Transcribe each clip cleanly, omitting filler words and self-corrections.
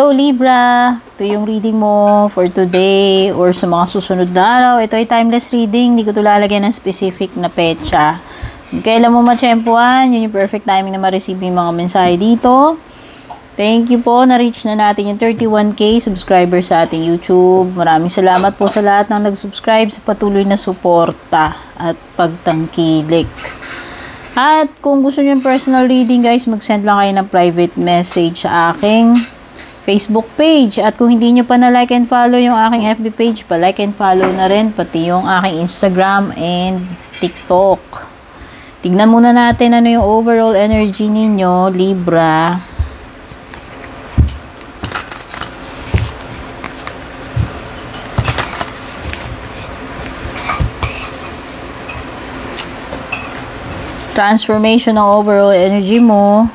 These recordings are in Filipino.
Hello Libra! Ito yung reading mo for today or sa mga susunod na araw. Ito ay timeless reading. Hindi ko ito lalagyan ng specific na petsa. Kailan mo matsyempuan, yun yung perfect timing na ma-receive yung mga mensahe dito. Thank you po. Na-reach na natin yung 31K subscribers sa ating YouTube. Maraming salamat po sa lahat ng nag-subscribe sa patuloy na suporta at pagtangkilik. At kung gusto nyo yung personal reading guys, mag-send lang kayo ng private message sa aking Facebook page. At kung hindi nyo pa na like and follow yung aking FB page, pa-like and follow na rin, pati yung aking Instagram and TikTok. Tignan muna natin ano yung overall energy ninyo, Libra. Transformation ng overall energy mo.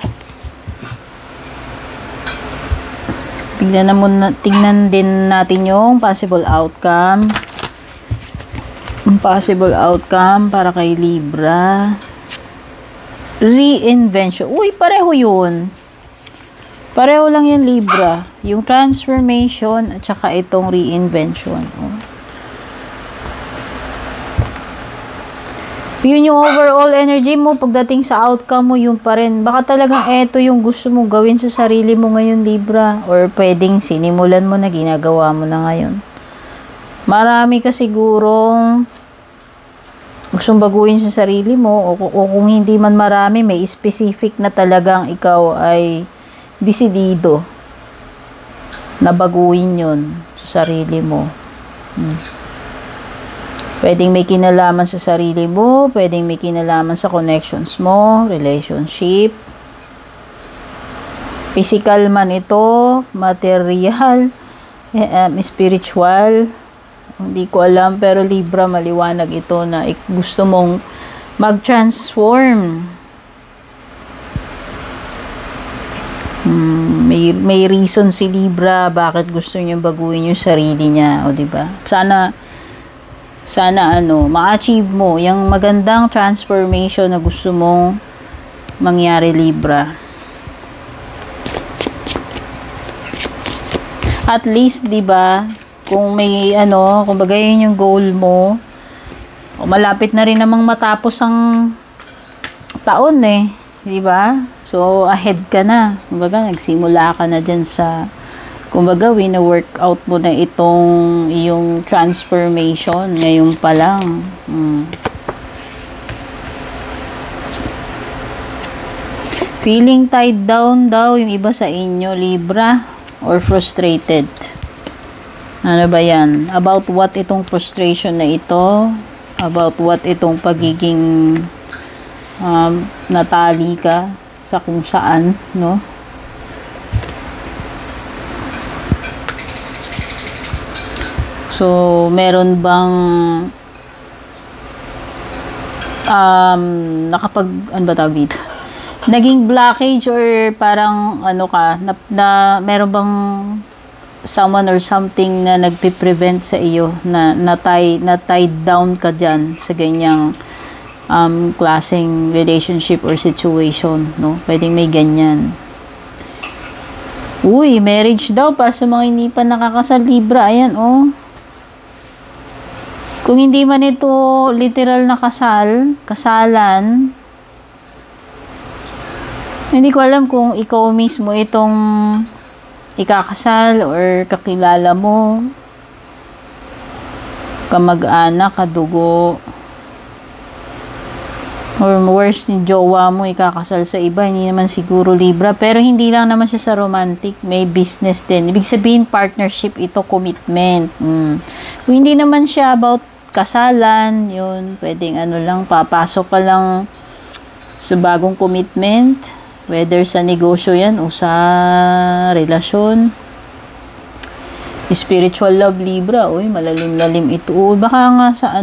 Tingnan din natin yung possible outcome. Possible outcome para kay Libra. Reinvention. Uy, pareho yun. Pareho lang yan, Libra. Yung transformation at saka itong reinvention. Yun yung overall energy mo. Pagdating sa outcome mo, yun pa rin. Baka talagang eto yung gusto mo gawin sa sarili mo ngayon, Libra. Or pwedeng sinimulan mo na, ginagawa mo na ngayon. Marami ka sigurong gustong baguhin sa sarili mo. O kung hindi man marami, may specific na talagang ikaw ay desidido na baguhin yun sa sarili mo. Pwedeng may kinalaman sa sarili mo, pwedeng may kinalaman sa connections mo, relationship. Physical man ito, material, spiritual. Hindi ko alam, pero Libra, maliwanag ito na gusto mong mag-transform. May reason si Libra bakit gusto niya baguhin yung sarili niya, o diba? Sana ma-achieve mo yung magandang transformation na gusto mong mangyari, Libra. At least, 'di ba, kung may kung bagay yun yung goal mo, malapit na rin namang matapos ang taon 'di ba? So ahead ka na. Kumbaga nagsimula ka na diyan sa kumbaga, wina-workout mo na itong iyong transformation ngayon pa lang. Feeling tied down daw yung iba sa inyo, Libra, or frustrated. Ano ba yan? About what itong frustration na ito? About what itong pagiging natali ka sa kung saan, no? So, meron bang ano ba tawag dito? Naging blockage or parang meron bang someone or something na nagpe-prevent sa iyo na tied down ka dyan sa ganyang klaseng relationship or situation, no? Pwedeng may ganyan. Uy, marriage daw para sa mga hindi pa nakakasal, Libra. Ayan, Kung hindi man ito literal na kasalan, hindi ko alam kung ikaw mismo itong ikakasal or kakilala mo, kamag-anak, kadugo, or worse, ni jowa mo ikakasal sa iba. Hindi naman siguro, Libra, pero hindi lang naman siya sa romantic, may business din. Ibig sabihin partnership ito, commitment. Kung hindi naman siya about kasalan, yun, pwedeng lang, papasok ka lang sa bagong commitment, whether sa negosyo yan o sa relasyon. Spiritual love, Libra, uy, malalim-lalim ito. Baka nga sa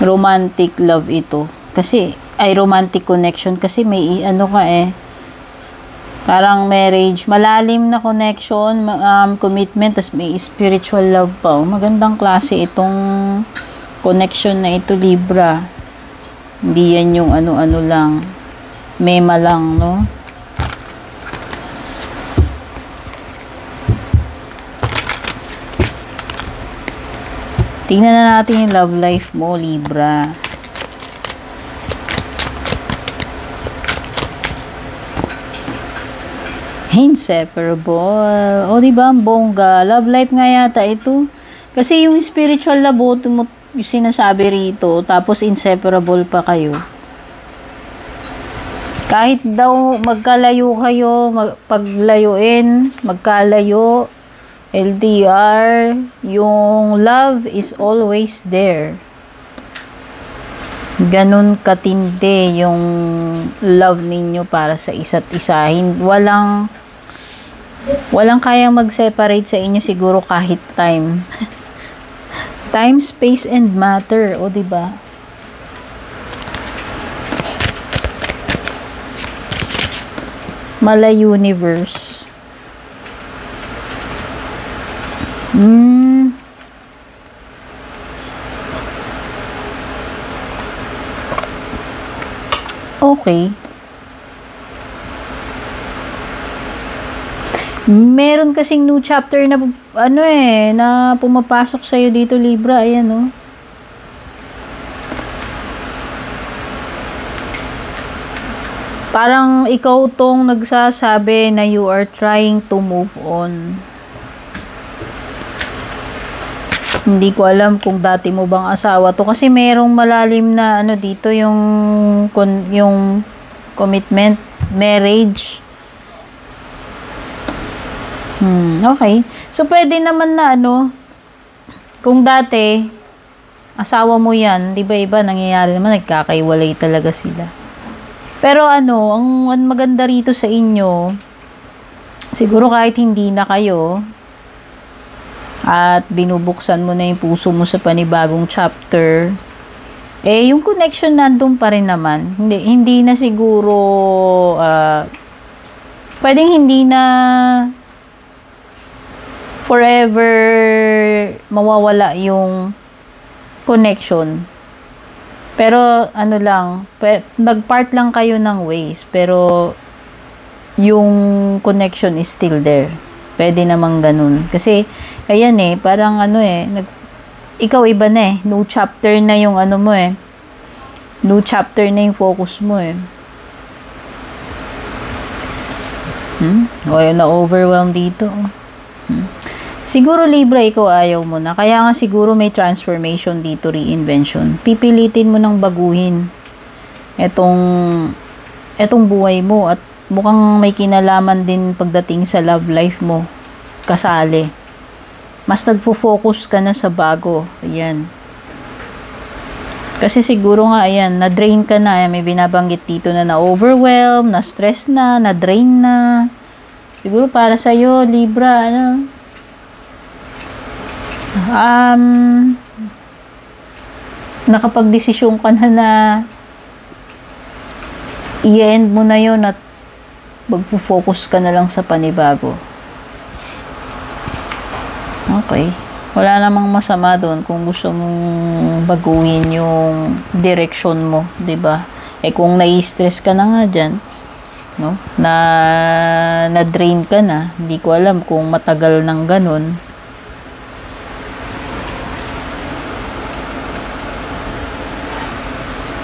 romantic love ito. Kasi, romantic connection, kasi may parang marriage, malalim na connection, commitment, tas may spiritual love pa. Magandang klase itong connection na ito, Libra. Hindi yan yung lang, mema lang, no? Tingnan na natin yung love life mo, Libra. Inseparable. O, diba? Ang bongga. Love life nga yata ito. Kasi yung spiritual love mo, yung sinasabi rito, tapos inseparable pa kayo. Kahit daw magkalayo kayo, paglayuin, magkalayo, LDR, yung love is always there. Ganun katindi yung love ninyo para sa isa't isa. Walang kayang mag-separate sa inyo siguro kahit time. Time, space, and matter. O, diba? Mala universe. Okay. Meron kasing new chapter na na pumapasok sa iyo dito, Libra. Ayan, oh. Parang ikaw tong nagsasabi na you are trying to move on. Hindi ko alam kung dati mo bang asawa to kasi merong malalim na dito yung commitment, marriage. Okay. So pwede naman na kung dati asawa mo yan, di ba iba nangyayari naman, nagkakaiwalay talaga sila. Pero ang maganda rito sa inyo, siguro kahit hindi na kayo, at binubuksan mo na yung puso mo sa panibagong chapter, yung connection nandun pa rin naman. Hindi na siguro, pwedeng hindi na forever mawawala yung connection. Pero nag-part lang kayo ng ways, pero yung connection is still there. Pwede namang ganun. Kasi, ayan parang ikaw iba na new chapter na yung mo new chapter na yung focus mo O, na-overwhelm dito. Siguro, Libra, ikaw ayaw mo na. Kaya nga siguro may transformation dito, reinvention. Pipilitin mo nang baguhin etong buhay mo at mukhang may kinalaman din pagdating sa love life mo. Kasali. Mas nagpo-focus ka na sa bago. Ayan. Kasi siguro nga, ayan, na-drain ka na. Ayan, may binabanggit dito na na-overwhelm, na-stress na, na-drain na. Siguro para sa'yo, Libra, nakapag-desisyon ka na i-end mo na yun at magpo-focus ka na lang sa panibago. Okay. Wala namang masama doon kung gusto mong baguhin yung direction mo, 'di ba? Kung nai-stress ka na nga diyan, no? Na-drain ka na, hindi ko alam kung matagal nang ganun.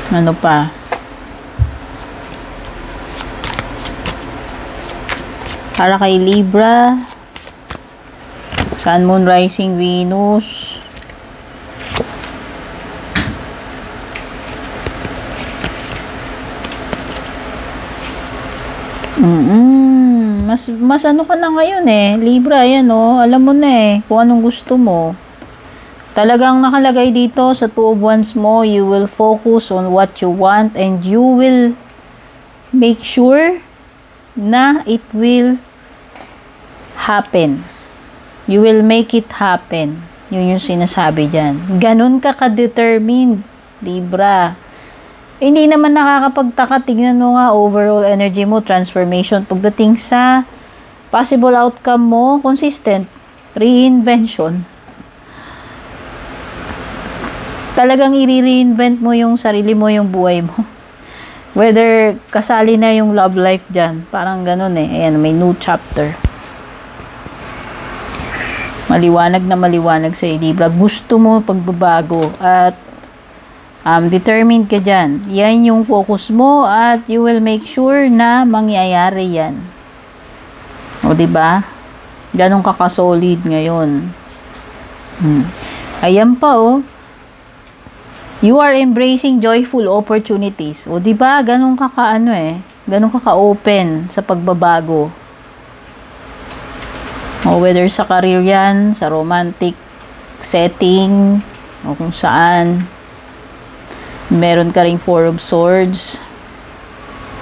Ano pa? Para kay Libra, Sun, Moon, Rising, Venus. Mas ka na ngayon Libra, ayan alam mo na kung anong gusto mo. Talagang nakalagay dito sa Two of Wands mo, you will focus on what you want and you will make sure na it will happen. You will make it happen. Yun yung sinasabi dyan. Ganun ka ka-determined, Libra. Hindi naman nakakapagtaka. Tignan mo nga, overall energy mo, transformation. Pagdating sa possible outcome mo, consistent. Reinvention. Talagang i-reinvent mo yung sarili mo, yung buhay mo. Whether kasali na yung love life dyan. Parang ganun Ayan, may new chapter. Maliwanag na maliwanag sa Libra. Gusto mo pagbabago at determined ka dyan. Yan yung focus mo at you will make sure na mangyayari yan. O, diba? Ganun kakasolid ngayon. Ayan pa, oh. You are embracing joyful opportunities. O, diba? Ganun kaka-ano ganun kaka-open sa pagbabago. O, whether sa career yan, sa romantic setting, o kung saan. Meron ka ring Four of Swords.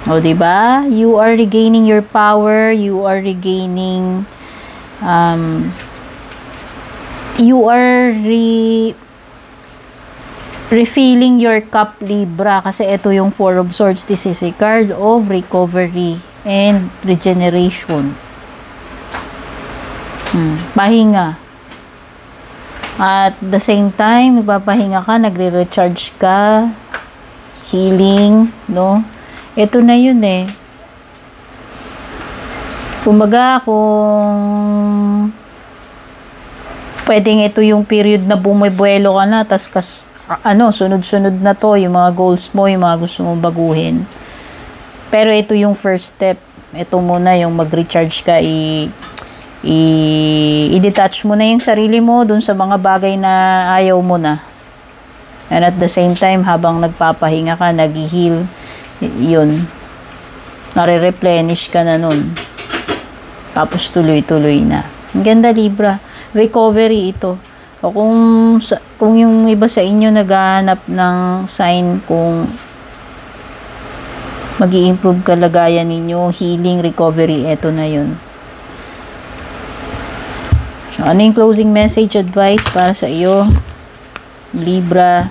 O, diba? You are regaining your power. You are regaining, you are refilling your cup, Libra. Kasi ito yung Four of Swords. This is a card of recovery and regeneration. Pahinga. At the same time, nagpapahinga ka, nagre-recharge ka, healing, no? Ito na yun Kumbaga, kung pwedeng ito yung period na bumibuelo ka na, tas sunod-sunod na to, yung mga goals mo, yung mga gusto mong baguhin. Pero ito yung first step. Ito muna yung mag-recharge ka, i-detach mo na yung sarili mo dun sa mga bagay na ayaw mo na. And at the same time, habang nagpapahinga ka, nag-heal, yun, nare-replenish ka na nun. Tapos tuloy-tuloy na. Ang ganda, Libra. Recovery ito. O kung yung iba sa inyo naghahanap ng sign kung mag-i-improve kalagayan ninyo, healing, recovery, ito na yun. So, ano yung closing message, advice para sa iyo, Libra?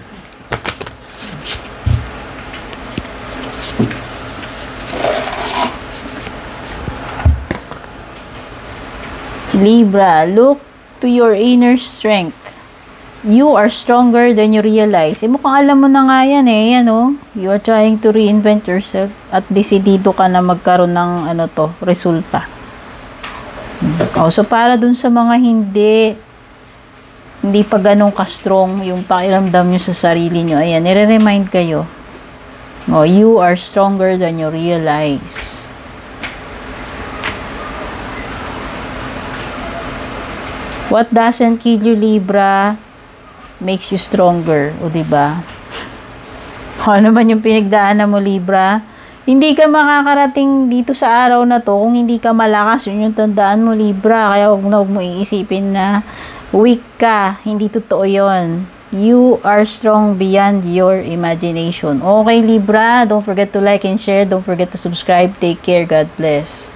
Libra, look to your inner strength. You are stronger than you realize. Mukhang alam mo na nga yan Yan, You are trying to reinvent yourself at desidido ka na magkaroon ng resulta. So para dun sa mga hindi pa ganun ka-strong yung pakiramdam nyo sa sarili nyo, ayan, nire-remind kayo. You are stronger than you realize. What doesn't kill you, Libra, makes you stronger. O, diba? Ano man yung pinagdaanan mo, Libra? Hindi ka makakarating dito sa araw na to kung hindi ka malakas. Yun yung tandaan mo, Libra. Kaya huwag mo iisipin na weak ka. Hindi totoo yun. You are strong beyond your imagination. Okay, Libra? Don't forget to like and share. Don't forget to subscribe. Take care. God bless.